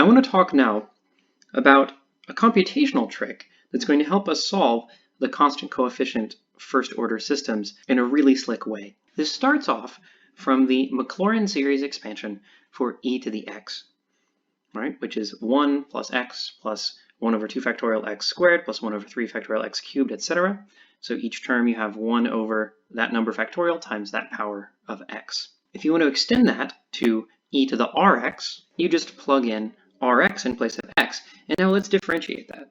want to talk now about a computational trick that's going to help us solve the constant coefficient first-order systems in a really slick way. This starts off from the Maclaurin series expansion for e to the x, right? Which is 1 plus x plus 1 over 2 factorial x squared plus 1 over 3 factorial x cubed, etc. So each term you have 1 over that number factorial times that power of x. If you want to extend that to e to the rx, you just plug in rx in place of x, and now let's differentiate that.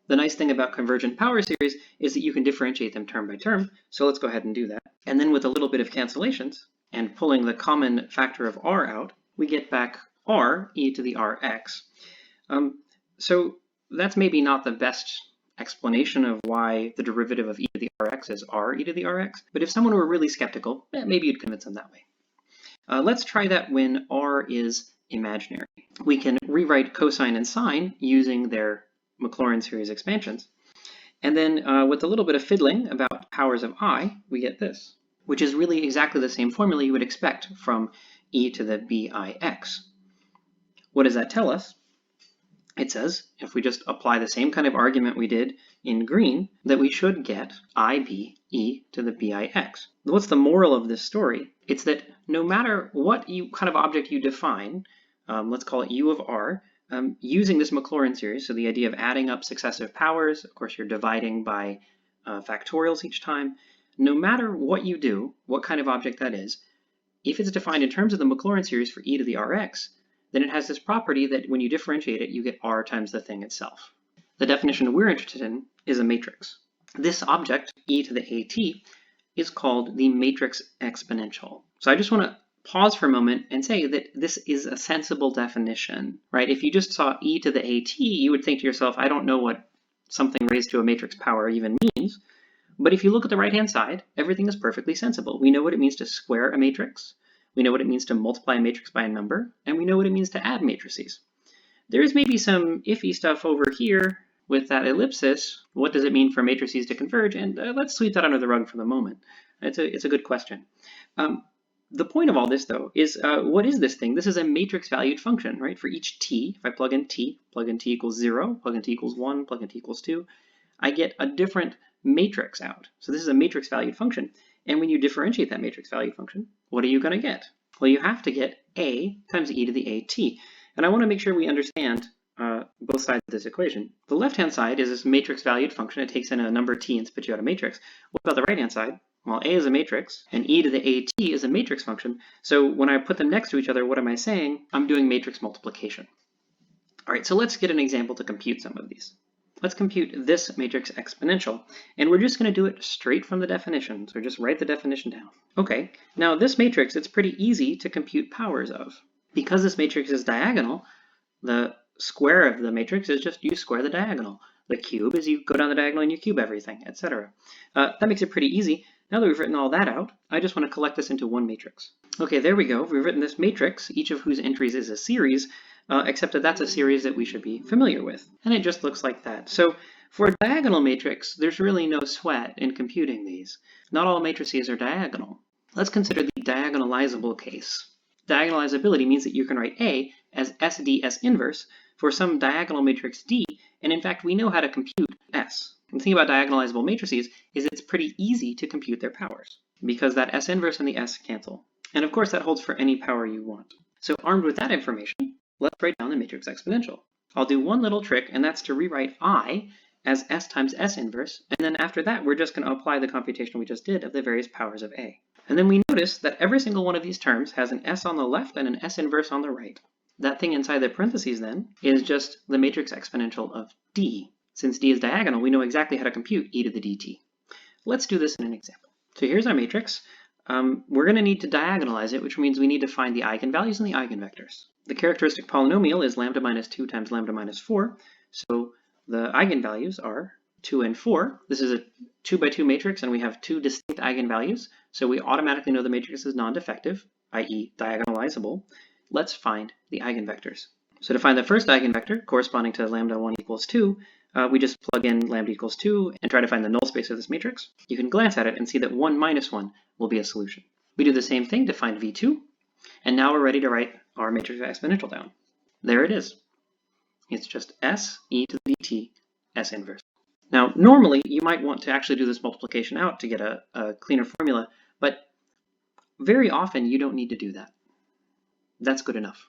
The nice thing about convergent power series is that you can differentiate them term by term, so let's go ahead and do that. And then with a little bit of cancellations, and pulling the common factor of r out, we get back r e to the rx. So that's maybe not the best explanation of why the derivative of e to the rx is r e to the rx, but if someone were really skeptical, maybe you'd convince them that way. Let's try that when r is imaginary. We can rewrite cosine and sine using their Maclaurin series expansions. And then with a little bit of fiddling about powers of I, we get this, which is really exactly the same formula you would expect from e to the bix. What does that tell us? It says, if we just apply the same kind of argument we did in green, that we should get ib e to the bix. What's the moral of this story? It's that no matter what kind of object you define, let's call it u of r, using this Maclaurin series, so the idea of adding up successive powers, of course you're dividing by factorials each time, no matter what you do, what kind of object that is, if it's defined in terms of the Maclaurin series for e to the rx, then it has this property that when you differentiate it, you get r times the thing itself. The definition we're interested in is a matrix. This object, e to the at, is called the matrix exponential. So I just want to pause for a moment and say that this is a sensible definition, right? If you just saw e to the at, you would think to yourself, I don't know what something raised to a matrix power even means. But if you look at the right-hand side, everything is perfectly sensible. We know what it means to square a matrix. We know what it means to multiply a matrix by a number, and we know what it means to add matrices. There is maybe some iffy stuff over here with that ellipsis. What does it mean for matrices to converge? And let's sweep that under the rug for the moment. It's a good question. The point of all this, though, is what is this thing? This is a matrix-valued function, right? For each t, if I plug in t equals 0, plug in t equals 1, plug in t equals 2, I get a different matrix out. So this is a matrix-valued function. And when you differentiate that matrix-valued function, what are you going to get? Well, you have to get a times e to the at. And I want to make sure we understand both sides of this equation. The left-hand side is this matrix-valued function. It takes in a number t and spits you out a matrix. What about the right-hand side? Well, a is a matrix, and e to the at is a matrix function. So when I put them next to each other, what am I saying? I'm doing matrix multiplication. All right, so let's get an example to compute some of these. Let's compute this matrix exponential, and we're just going to do it straight from the definition, so just write the definition down. Okay, now this matrix, it's pretty easy to compute powers of. Because this matrix is diagonal, the square of the matrix is just you square the diagonal. The cube is you go down the diagonal and you cube everything, etc. That makes it pretty easy. Now that we've written all that out, I just want to collect this into one matrix. Okay, there we go. We've written this matrix, each of whose entries is a series, except that that's a series that we should be familiar with. And it just looks like that. So for a diagonal matrix, there's really no sweat in computing these. Not all matrices are diagonal. Let's consider the diagonalizable case. Diagonalizability means that you can write A as SD S inverse for some diagonal matrix D, and in fact we know how to compute S. The thing about diagonalizable matrices is it's pretty easy to compute their powers, because that S inverse and the S cancel. And of course that holds for any power you want. So armed with that information, let's write down the matrix exponential. I'll do one little trick, and that's to rewrite I as S times S inverse, and then after that we're just going to apply the computation we just did of the various powers of A. And then we notice that every single one of these terms has an S on the left and an S inverse on the right. That thing inside the parentheses then is just the matrix exponential of D. Since D is diagonal, we know exactly how to compute e to the dt. Let's do this in an example. So here's our matrix. We're going to need to diagonalize it, which means we need to find the eigenvalues and the eigenvectors. The characteristic polynomial is lambda minus 2 times lambda minus 4. So the eigenvalues are 2 and 4. This is a 2 by 2 matrix, and we have two distinct eigenvalues. So we automatically know the matrix is non-defective, i.e. diagonalizable. Let's find the eigenvectors. So to find the first eigenvector, corresponding to lambda 1 equals 2, we just plug in lambda equals 2 and try to find the null space of this matrix. You can glance at it and see that 1 minus 1 will be a solution. We do the same thing to find V2, and now we're ready to write our matrix exponential down. There it is. It's just s e to the dt s inverse. Now, normally, you might want to actually do this multiplication out to get a cleaner formula, but very often you don't need to do that. That's good enough.